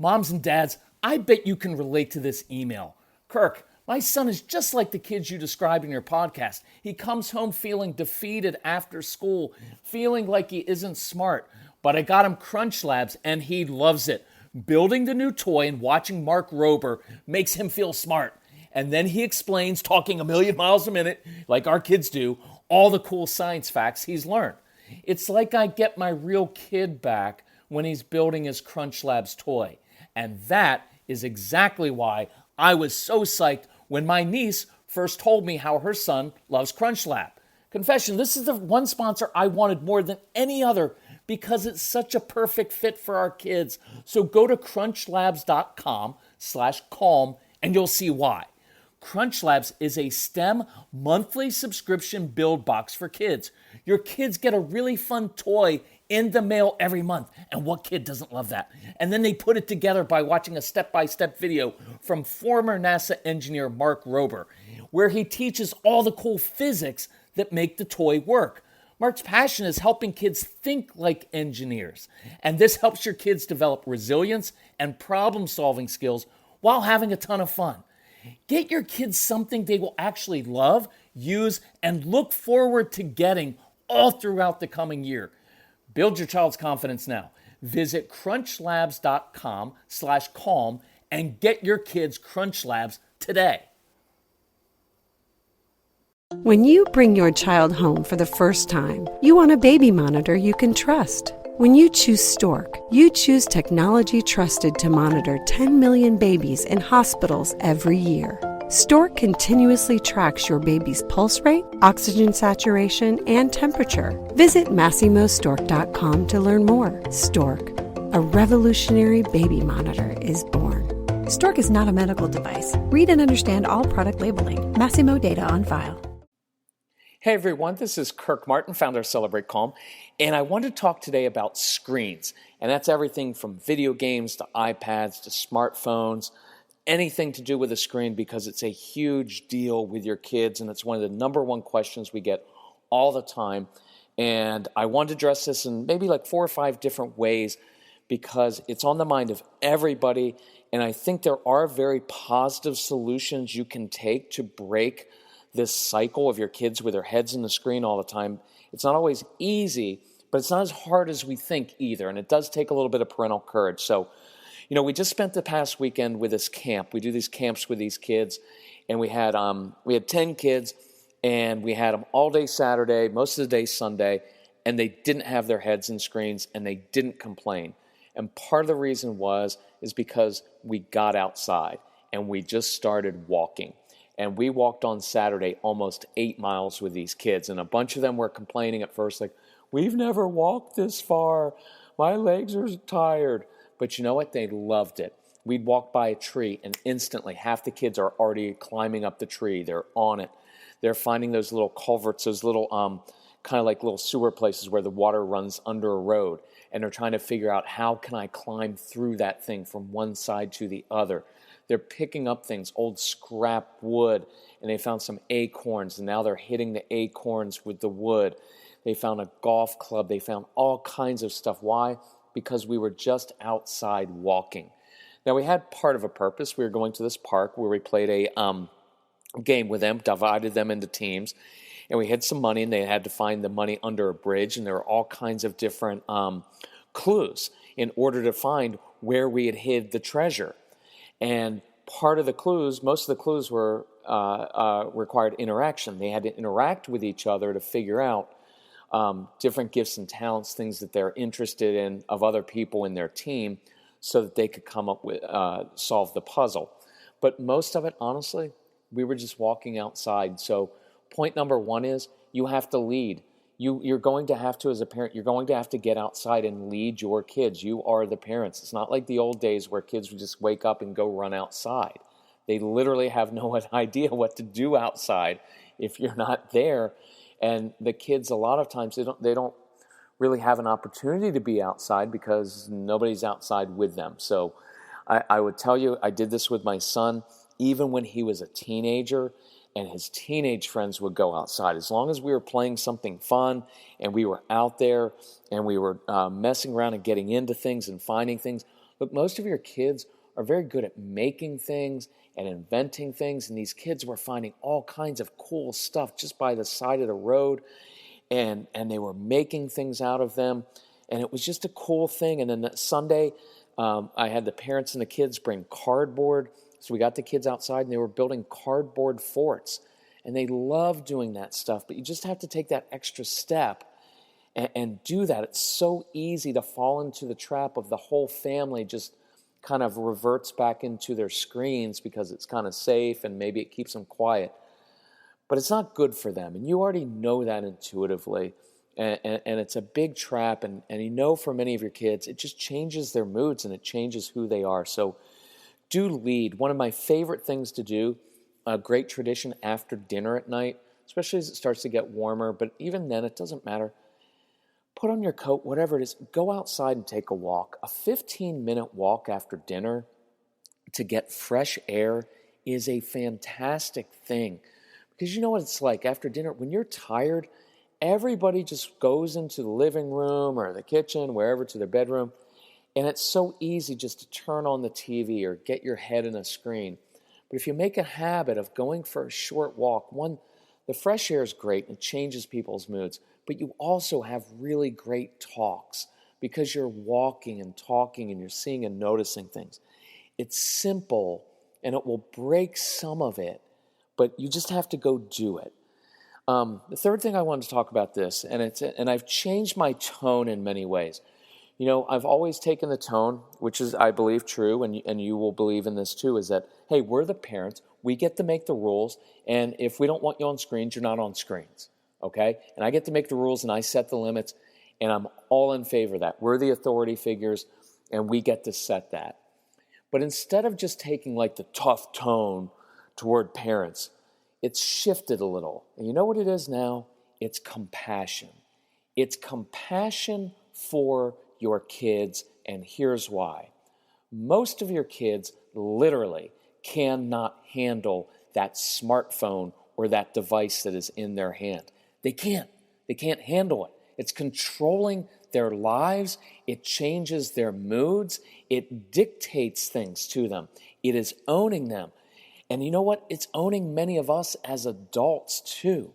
Moms and dads, I bet you can relate to this email. Kirk, my son is just like the kids you described in your podcast. He comes home feeling defeated after school, feeling like he isn't smart. But I got him Crunch Labs and he loves it. Building the new toy and watching Mark Rober makes him feel smart. And then he explains, talking a million miles a minute, like our kids do, all the cool science facts he's learned. It's like I get my real kid back when he's building his Crunch Labs toy. And that is exactly why I was so psyched when my niece first told me how her son loves Crunch Lab. Confession, this is the one sponsor I wanted more than any other because it's such a perfect fit for our kids. So go to crunchlabs.com/calm and you'll see why. Crunch Labs is a STEM monthly subscription build box for kids. Your kids get a really fun toy in the mail every month. And what kid doesn't love that? And then they put it together by watching a step-by-step video from former NASA engineer Mark Rober, where he teaches all the cool physics that make the toy work. Mark's passion is helping kids think like engineers. And this helps your kids develop resilience and problem-solving skills while having a ton of fun. Get your kids something they will actually love, use, and look forward to getting all throughout the coming year. Build your child's confidence now. Visit crunchlabs.com/calm and get your kids Crunch Labs today. When you bring your child home for the first time, you want a baby monitor you can trust. When you choose Stork, you choose technology trusted to monitor 10 million babies in hospitals every year. Stork continuously tracks your baby's pulse rate, oxygen saturation, and temperature. Visit MassimoStork.com to learn more. Stork, a revolutionary baby monitor, is born. Stork is not a medical device. Read and understand all product labeling. Massimo data on file. Hey everyone, this is Kirk Martin, founder of Celebrate Calm, and I want to talk today about screens. And that's everything from video games to iPads to smartphones, anything to do with a screen, because it's a huge deal with your kids, and it's one of the number one questions we get all the time. And I want to address this in maybe like 4 or 5 different ways because it's on the mind of everybody, and I think there are very positive solutions you can take to break this cycle of your kids with their heads in the screen all the time. It's not always easy, but it's not as hard as we think either, and it does take a little bit of parental courage. So, we just spent the past weekend with this camp. We do these camps with these kids, and we had 10 kids, and we had them all day Saturday, most of the day Sunday, and they didn't have their heads in screens, and they didn't complain. And part of the reason is because we got outside, and we just started walking. And we walked on Saturday almost 8 miles with these kids. And a bunch of them were complaining at first, like, we've never walked this far. My legs are tired. But you know what? They loved it. We'd walk by a tree, and instantly half the kids are already climbing up the tree. They're on it. They're finding those little culverts, those little kind of like little sewer places where the water runs under a road. And they're trying to figure out, how can I climb through that thing from one side to the other? They're picking up things, old scrap wood, and they found some acorns, and now they're hitting the acorns with the wood. They found a golf club. They found all kinds of stuff. Why? Because we were just outside walking. Now, we had part of a purpose. We were going to this park where we played a game with them, divided them into teams, and we had some money, and they had to find the money under a bridge, and there were all kinds of different clues in order to find where we had hid the treasure. And part of the clues, most of the clues were required interaction. They had to interact with each other to figure out different gifts and talents, things that they're interested in of other people in their team, so that they could come up with, solve the puzzle. But most of it, honestly, we were just walking outside. So point number 1 is you have to lead. You're going to have to, as a parent, you're going to have to get outside and lead your kids. You are the parents. It's not like the old days where kids would just wake up and go run outside. They literally have no idea what to do outside if you're not there. And the kids, a lot of times, they don't really have an opportunity to be outside because nobody's outside with them. So I would tell you, I did this with my son, even when he was a teenager, and his teenage friends would go outside. As long as we were playing something fun and we were out there and we were messing around and getting into things and finding things, Look, most of your kids are very good at making things and inventing things, and these kids were finding all kinds of cool stuff just by the side of the road, and they were making things out of them, and it was just a cool thing. And then that Sunday, I had the parents and the kids bring cardboard, so we got the kids outside, and they were building cardboard forts, and they love doing that stuff, but you just have to take that extra step and do that. It's so easy to fall into the trap of the whole family just kind of reverts back into their screens because it's kind of safe and maybe it keeps them quiet. But it's not good for them, and you already know that intuitively, and it's a big trap, and you know for many of your kids, it just changes their moods and it changes who they are. So do lead. One of my favorite things to do, a great tradition after dinner at night, especially as it starts to get warmer, but even then it doesn't matter. Put on your coat, whatever it is, go outside and take a walk. A 15-minute walk after dinner to get fresh air is a fantastic thing. Because you know what it's like after dinner, when you're tired, everybody just goes into the living room or the kitchen, wherever, to their bedroom, and it's so easy just to turn on the TV or get your head in a screen. But if you make a habit of going for a short walk, the fresh air is great and it changes people's moods, but you also have really great talks because you're walking and talking and you're seeing and noticing things. It's simple and it will break some of it, but you just have to go do it. The third thing I wanted to talk about this, and I've changed my tone in many ways. You know, I've always taken the tone, which is, I believe, true, and you will believe in this too, is that, hey, we're the parents, we get to make the rules, and if we don't want you on screens, you're not on screens, okay? And I get to make the rules, and I set the limits, and I'm all in favor of that. We're the authority figures, and we get to set that. But instead of just taking like the tough tone toward parents, it's shifted a little. And you know what it is now? It's compassion. It's compassion for your kids, and here's why. Most of your kids literally cannot handle that smartphone or that device that is in their hand. They can't. They can't handle it. It's controlling their lives. It changes their moods. It dictates things to them. It is owning them. And you know what? It's owning many of us as adults too.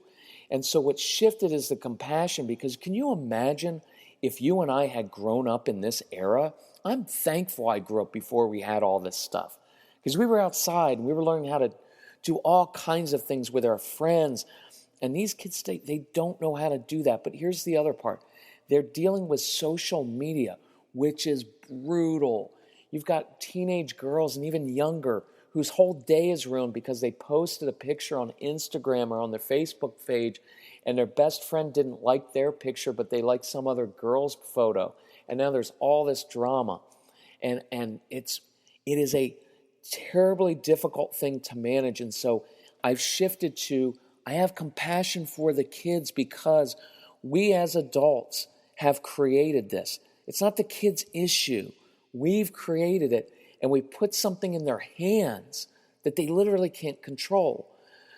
And so what shifted is the compassion, because can you imagine if you and I had grown up in this era? I'm thankful I grew up before we had all this stuff, because we were outside and we were learning how to do all kinds of things with our friends. And these kids, they don't know how to do that. But here's the other part. They're dealing with social media, which is brutal. You've got teenage girls and even younger whose whole day is ruined because they posted a picture on Instagram or on their Facebook page, and their best friend didn't like their picture, but they liked some other girl's photo. And now there's all this drama. And it is a terribly difficult thing to manage. And so I've shifted to, I have compassion for the kids because we as adults have created this. It's not the kids' issue. We've created it, and we put something in their hands that they literally can't control.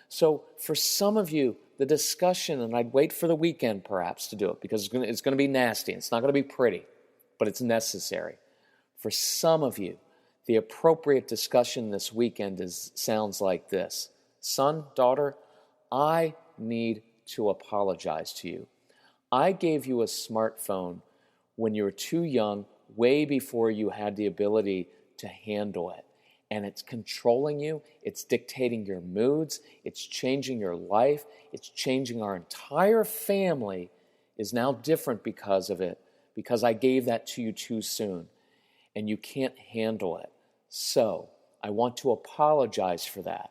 So for some of you, the discussion, and I'd wait for the weekend perhaps to do it because it's going to be nasty. It's not going to be pretty, but it's necessary. For some of you, the appropriate discussion this weekend sounds like this. Son, daughter, I need to apologize to you. I gave you a smartphone when you were too young, way before you had the ability to handle it. And it's controlling you, it's dictating your moods, it's changing your life, it's changing our entire family is now different because of it, because I gave that to you too soon, and you can't handle it. So, I want to apologize for that.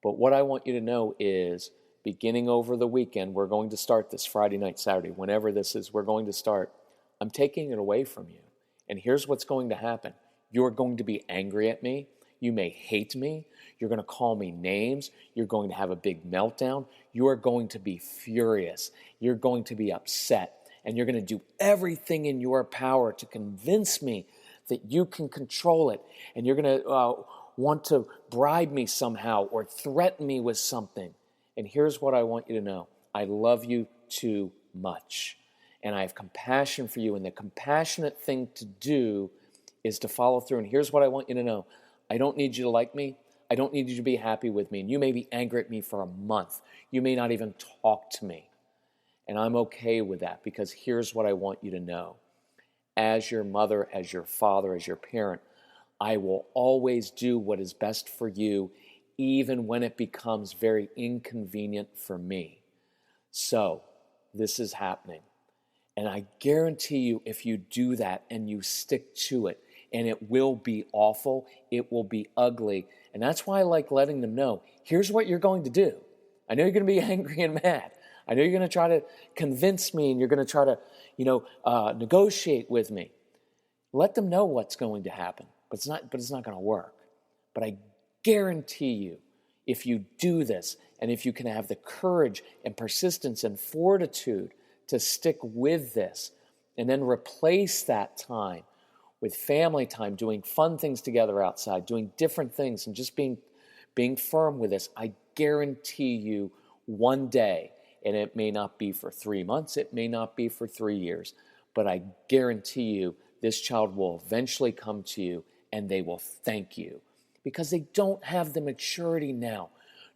But what I want you to know is, beginning over the weekend, we're going to start this Friday night, Saturday, whenever this is, we're going to start. I'm taking it away from you. And here's what's going to happen. You're going to be angry at me. You may hate me. You're going to call me names. You're going to have a big meltdown. You are going to be furious. You're going to be upset. And you're going to do everything in your power to convince me that you can control it. And you're going to want to bribe me somehow or threaten me with something. And here's what I want you to know. I love you too much. And I have compassion for you. And the compassionate thing to do is to follow through. And here's what I want you to know. I don't need you to like me. I don't need you to be happy with me. And you may be angry at me for a month. You may not even talk to me. And I'm okay with that, because here's what I want you to know. As your mother, as your father, as your parent, I will always do what is best for you, even when it becomes very inconvenient for me. So, this is happening. And I guarantee you, if you do that and you stick to it, and it will be awful, it will be ugly. And that's why I like letting them know, here's what you're going to do. I know you're going to be angry and mad. I know you're going to try to convince me, and you're going to try to, negotiate with me. Let them know what's going to happen, but it's not going to work. But I guarantee you, if you do this, and if you can have the courage and persistence and fortitude to stick with this, and then replace that time with family time, doing fun things together outside, doing different things, and just being firm with this, I guarantee you one day, and it may not be for 3 months, it may not be for 3 years, but I guarantee you this child will eventually come to you and they will thank you, because they don't have the maturity now.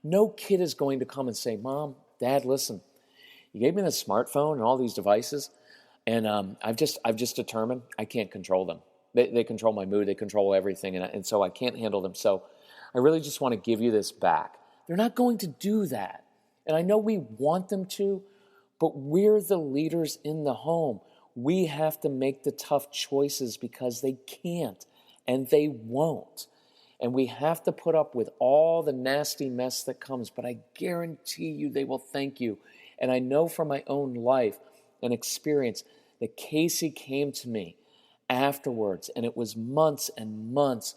No kid is going to come and say, Mom, Dad, listen, you gave me the smartphone and all these devices, and I've just determined I can't control them. They control my mood, they control everything, and so I can't handle them. So I really just want to give you this back. They're not going to do that. And I know we want them to, but we're the leaders in the home. We have to make the tough choices, because they can't and they won't. And we have to put up with all the nasty mess that comes, but I guarantee you they will thank you. And I know from my own life and experience that Casey came to me afterwards, and it was months and months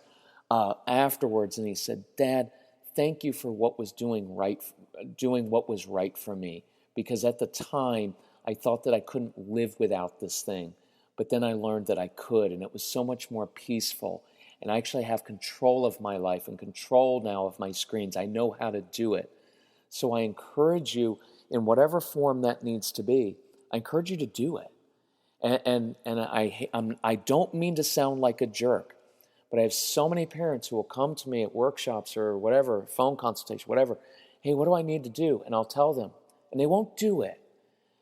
afterwards, and he said, Dad, thank you for what was doing what was right for me, because at the time I thought that I couldn't live without this thing, but then I learned that I could, and it was so much more peaceful, and I actually have control of my life and control now of my screens. I know how to do it. So I encourage you, in whatever form that needs to be, I encourage you to do it. And I don't mean to sound like a jerk, but I have so many parents who will come to me at workshops or whatever, phone consultation, whatever. Hey, what do I need to do? And I'll tell them, and they won't do it.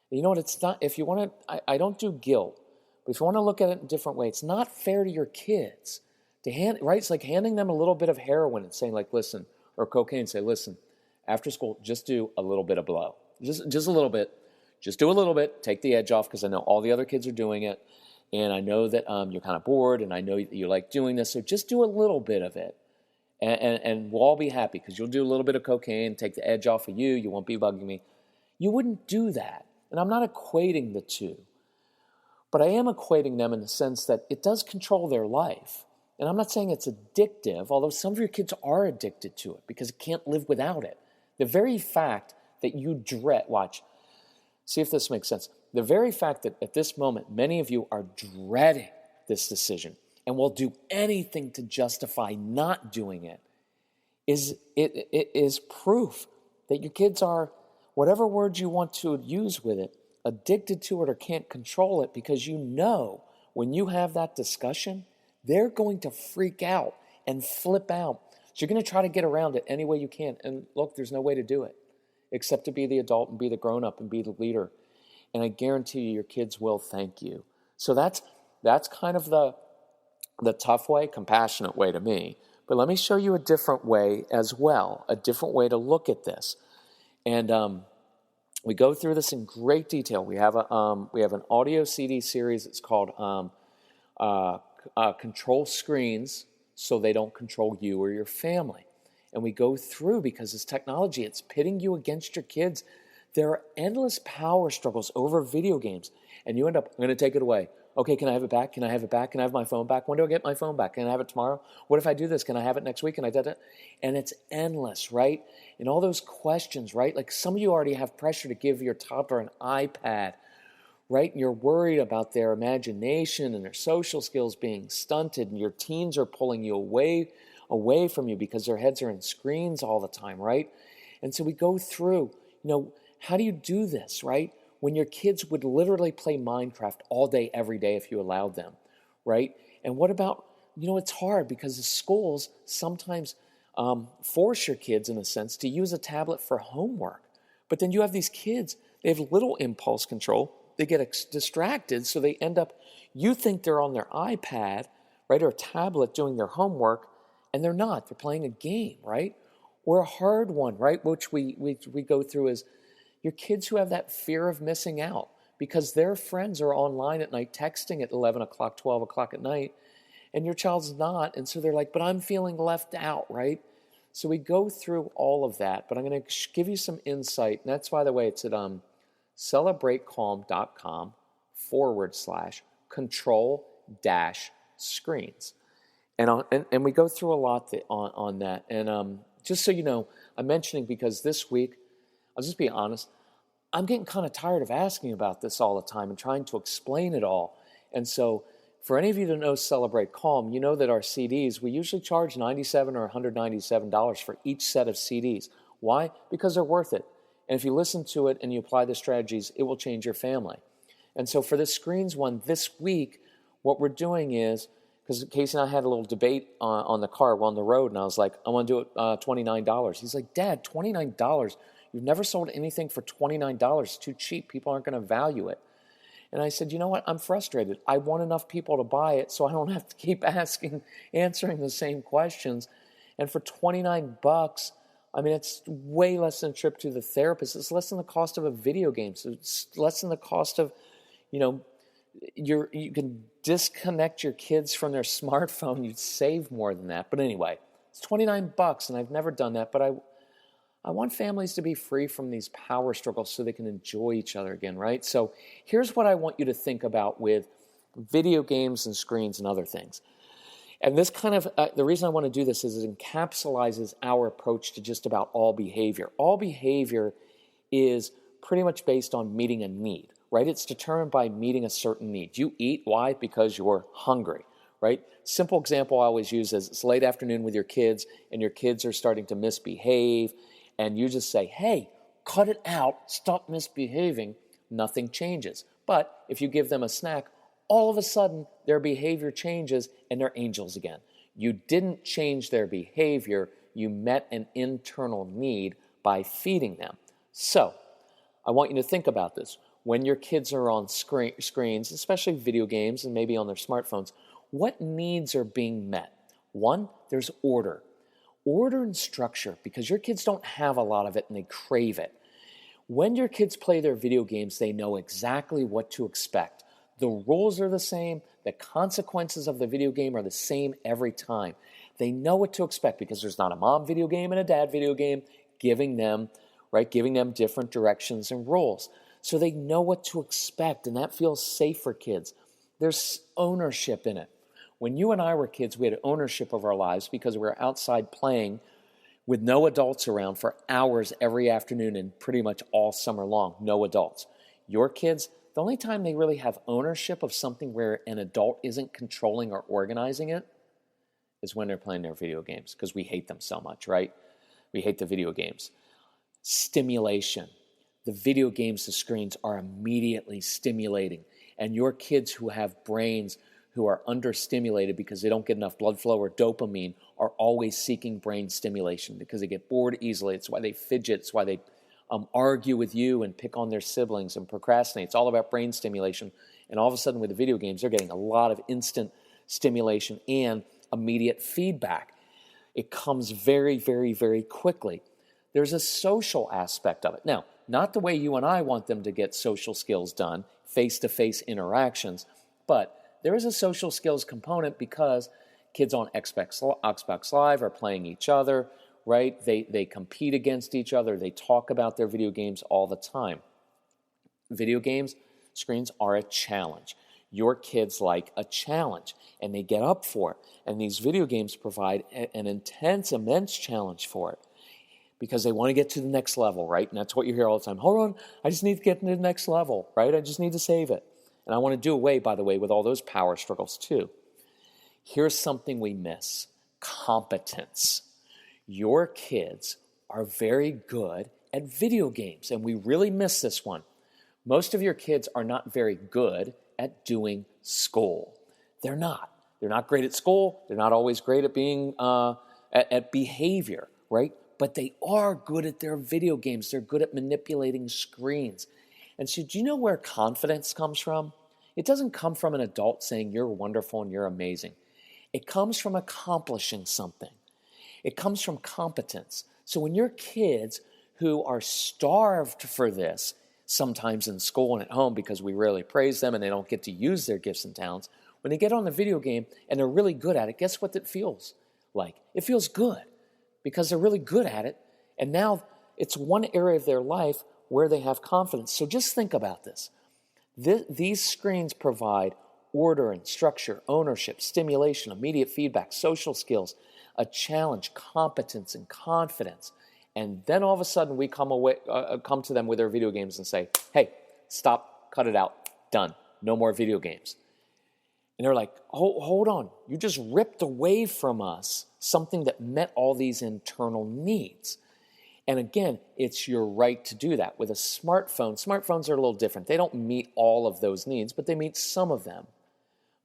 And you know what? It's not. If you want to, I don't do guilt, but if you want to look at it in a different way, it's not fair to your kids to right? It's like handing them a little bit of heroin and saying, like, listen, or cocaine. Say, listen, after school, just do a little bit of blow, just a little bit. Just do a little bit, take the edge off, because I know all the other kids are doing it, and I know that you're kind of bored, and I know that you like doing this, so just do a little bit of it, and we'll all be happy, because you'll do a little bit of cocaine, take the edge off of you, you won't be bugging me. You wouldn't do that, and I'm not equating the two, but I am equating them in the sense that it does control their life, and I'm not saying it's addictive, although some of your kids are addicted to it, because it can't live without it. The very fact that you see if this makes sense. The very fact that at this moment, many of you are dreading this decision and will do anything to justify not doing it is proof that your kids are, whatever words you want to use with it, addicted to it or can't control it, because you know when you have that discussion, they're going to freak out and flip out. So you're going to try to get around it any way you can. And look, there's no way to do it except to be the adult and be the grown-up and be the leader. And I guarantee you your kids will thank you. So that's kind of the tough way, compassionate way to me. But let me show you a different way as well, a different way to look at this. And we go through this in great detail. We have an audio CD series. It's called Control Screens So They Don't Control You or Your Family. And we go through, because it's technology, it's pitting you against your kids. There are endless power struggles over video games. And you end up, I'm going to take it away. Okay, can I have it back? Can I have it back? Can I have my phone back? When do I get my phone back? Can I have it tomorrow? What if I do this? Can I have it next week? And I did it. And it's endless, right? And all those questions, right? Like some of you already have pressure to give your toddler an iPad, right? And you're worried about their imagination and their social skills being stunted. And your teens are pulling you away from you because their heads are in screens all the time, right? And so we go through, how do you do this, right? When your kids would literally play Minecraft all day, every day if you allowed them, right? And what about it's hard because the schools sometimes force your kids, in a sense, to use a tablet for homework. But then you have these kids, they have little impulse control. They get distracted, so they end up, you think they're on their iPad, right, or a tablet doing their homework, and they're not. They're playing a game, right? Or a hard one, right, which we go through is your kids who have that fear of missing out because their friends are online at night texting at 11 o'clock, 12 o'clock at night, and your child's not. And so they're like, but I'm feeling left out, right? So we go through all of that, but I'm going to give you some insight. And that's, by the way, it's at celebratecalm.com/control-screens. And we go through a lot on that. And just so you know, I'm mentioning because this week, I'll just be honest, I'm getting kind of tired of asking about this all the time and trying to explain it all. And so for any of you that know Celebrate Calm, you know that our CDs, we usually charge $97 or $197 for each set of CDs. Why? Because they're worth it. And if you listen to it and you apply the strategies, it will change your family. And so for the Screens one this week, what we're doing is, because Casey and I had a little debate on the car, on the road, and I was like, I want to do it $29. He's like, Dad, $29? You've never sold anything for $29. It's too cheap. People aren't going to value it. And I said, you know what? I'm frustrated. I want enough people to buy it so I don't have to keep answering the same questions. And for $29, I mean, it's way less than a trip to the therapist. It's less than the cost of a video game. So it's less than the cost of, you can disconnect your kids from their smartphone. You'd save more than that. But anyway, it's $29, and I've never done that. But I want families to be free from these power struggles so they can enjoy each other again, right? So here's what I want you to think about with video games and screens and other things. And this kind of, the reason I want to do this is it encapsulizes our approach to just about all behavior. All behavior is pretty much based on meeting a need, right? It's determined by meeting a certain need. You eat, why? Because you're hungry, right? Simple example I always use is it's late afternoon with your kids and your kids are starting to misbehave, and you just say, hey, cut it out, stop misbehaving, nothing changes. But if you give them a snack, all of a sudden their behavior changes and they're angels again. You didn't change their behavior, you met an internal need by feeding them. So, I want you to think about this. When your kids are on screens, especially video games and maybe on their smartphones, what needs are being met? One, there's order. Order and structure, because your kids don't have a lot of it and they crave it. When your kids play their video games, they know exactly what to expect. The rules are the same. The consequences of the video game are the same every time. They know what to expect because there's not a mom video game and a dad video game giving them different directions and rules. So they know what to expect, and that feels safe for kids. There's ownership in it. When you and I were kids, we had ownership of our lives because we were outside playing with no adults around for hours every afternoon and pretty much all summer long. No adults. Your kids, the only time they really have ownership of something where an adult isn't controlling or organizing it is when they're playing their video games, because we hate them so much, right? We hate the video games. Stimulation. The video games, the screens are immediately stimulating. And your kids who have brains who are understimulated because they don't get enough blood flow or dopamine are always seeking brain stimulation because they get bored easily. It's why they fidget. It's why they argue with you and pick on their siblings and procrastinate. It's all about brain stimulation. And all of a sudden with the video games, they're getting a lot of instant stimulation and immediate feedback. It comes very, very, very quickly. There's a social aspect of it. Now, not the way you and I want them to get social skills done, face-to-face interactions, but there is a social skills component because kids on Xbox Live are playing each other, right? They compete against each other. They talk about their video games all the time. Video games, screens are a challenge. Your kids like a challenge, and they get up for it. And these video games provide an intense, immense challenge for it because they want to get to the next level, right? And that's what you hear all the time. Hold on, I just need to get to the next level, right? I just need to save it. And I want to do away, by the way, with all those power struggles too. Here's something we miss. Competence. Your kids are very good at video games, and we really miss this one. Most of your kids are not very good at doing school. They're not. They're not great at school. They're not always great at being at behavior, right? But they are good at their video games. They're good at manipulating screens. And so do you know where confidence comes from? It doesn't come from an adult saying you're wonderful and you're amazing. It comes from accomplishing something. It comes from competence. So when your kids who are starved for this, sometimes in school and at home because we rarely praise them and they don't get to use their gifts and talents, when they get on the video game and they're really good at it, guess what it feels like? It feels good because they're really good at it. And now it's one area of their life where they have confidence. So just think about this. These screens provide order and structure, ownership, stimulation, immediate feedback, social skills, a challenge, competence, and confidence. And then all of a sudden we come to them with their video games and say, hey, stop, cut it out, done, no more video games. And they're like, hold on, you just ripped away from us something that met all these internal needs. And again, it's your right to do that. With a smartphone, smartphones are a little different. They don't meet all of those needs, but they meet some of them.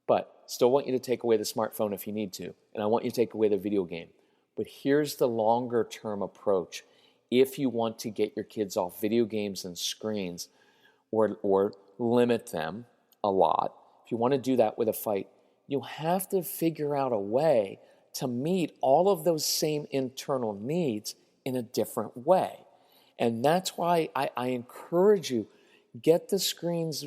But still want you to take away the smartphone if you need to. And I want you to take away the video game. But here's the longer term approach. If you want to get your kids off video games and screens or limit them a lot, if you want to do that with a fight, you have to figure out a way to meet all of those same internal needs in a different way. And that's why I encourage you, get the Screens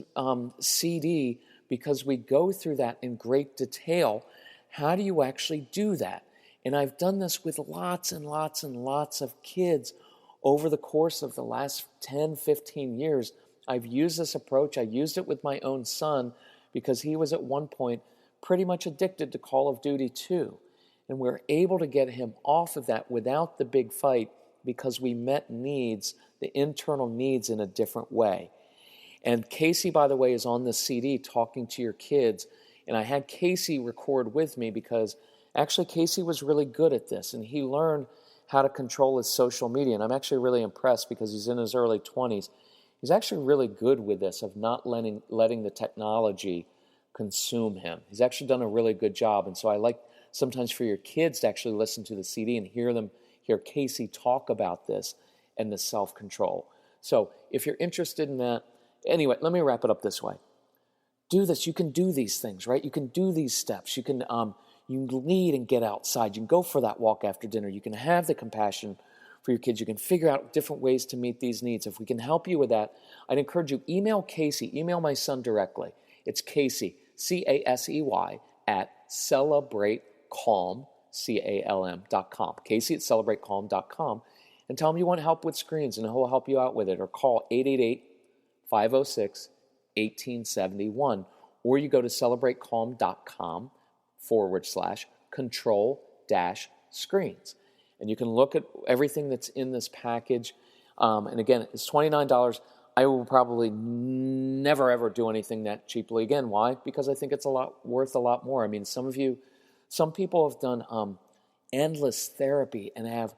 CD, because we go through that in great detail. How do you actually do that? And I've done this with lots and lots and lots of kids over the course of the last 10, 15 years. I've used this approach. I used it with my own son because he was at one point pretty much addicted to Call of Duty 2. And we were able to get him off of that without the big fight because we met needs, the internal needs, in a different way. And Casey, by the way, is on the CD talking to your kids. And I had Casey record with me because actually Casey was really good at this. And he learned how to control his social media. And I'm actually really impressed because he's in his early 20s. He's actually really good with this, of not letting the technology consume him. He's actually done a really good job. And so I like sometimes for your kids to actually listen to the CD and hear Casey talk about this and the self-control. So if you're interested in that, anyway, let me wrap it up this way. Do this. You can do these things, right? You can do these steps. You can lead and get outside. You can go for that walk after dinner. You can have the compassion for your kids. You can figure out different ways to meet these needs. If we can help you with that, I'd encourage you, email Casey. Email my son directly. It's Casey, C-A-S-E-Y, at celebratecalm, CALM.com. Casey at celebratecalm.com. And tell him you want help with screens, and he'll help you out with it. Or call 888-506-1871. Or you go to celebratecalm.com/control-screens. And you can look at everything that's in this package. And again, it's $29. I will probably never, ever do anything that cheaply again. Why? Because I think it's worth a lot more. I mean, some people have done endless therapy and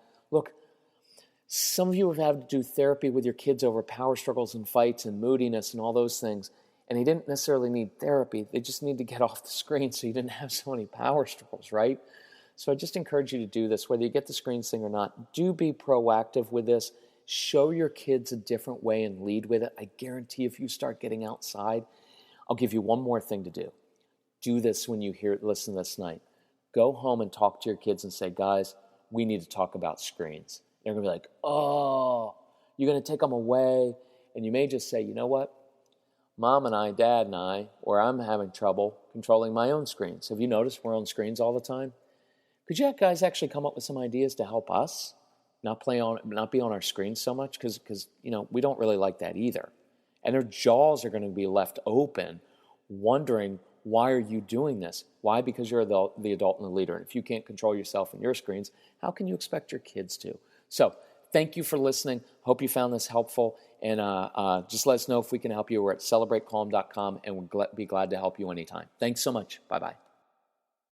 some of you have had to do therapy with your kids over power struggles and fights and moodiness and all those things. And they didn't necessarily need therapy. They just need to get off the screen so you didn't have so many power struggles, right? So I just encourage you to do this, whether you get the screens thing or not. Do be proactive with this. Show your kids a different way and lead with it. I guarantee if you start getting outside, I'll give you one more thing to do. Do this when you listen this night. Go home and talk to your kids and say, guys, we need to talk about screens. They're going to be like, oh, you're going to take them away. And you may just say, you know what? Mom and I, Dad and I, or I'm having trouble controlling my own screens. Have you noticed we're on screens all the time? Could you guys actually come up with some ideas to help us not be on our screens so much? Because we don't really like that either. And their jaws are going to be left open, wondering, why are you doing this? Why? Because you're the adult and the leader. And if you can't control yourself and your screens, how can you expect your kids to? So thank you for listening. Hope you found this helpful. And just let us know if we can help you. We're at celebratecalm.com, and we'll be glad to help you anytime. Thanks so much. Bye-bye.